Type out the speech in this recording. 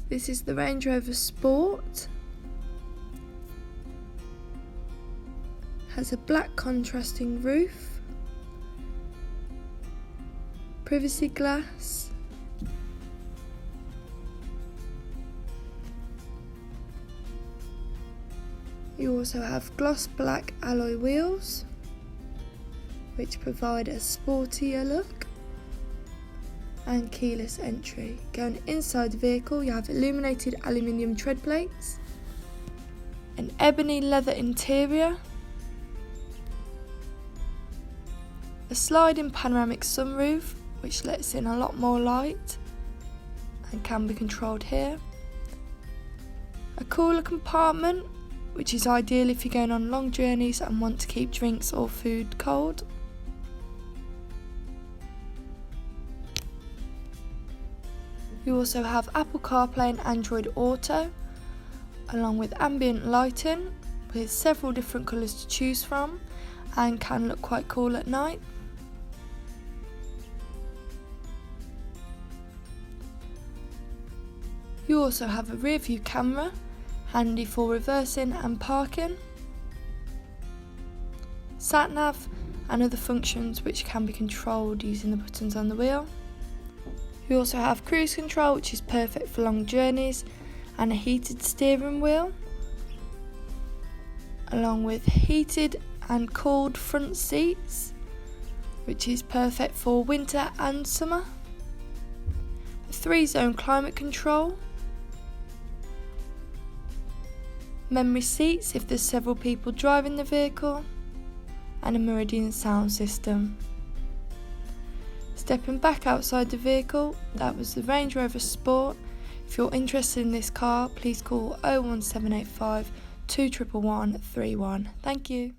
This is the Range Rover Sport. Has a black contrasting roof, privacy glass, you also have gloss black alloy wheels, which provide a sportier look, and keyless entry. Going inside the vehicle, you have illuminated aluminium tread plates, an ebony leather interior, a sliding panoramic sunroof which lets in a lot more light and can be controlled here, a cooler compartment which is ideal if you're going on long journeys and want to keep drinks or food cold, you also have Apple CarPlay and Android Auto, along with ambient lighting with several different colours to choose from and can look quite cool at night. You also have a rear view camera, handy for reversing and parking, sat nav and other functions which can be controlled using the buttons on the wheel. You also have cruise control, which is perfect for long journeys, and a heated steering wheel, along with heated and cooled front seats, which is perfect for winter and summer, a 3-zone climate control, memory seats if there's several people driving the vehicle, and a meridian sound system. Stepping back outside the vehicle, that was the Range Rover Sport. If you're interested in this car, please call 01785 211 31. Thank you.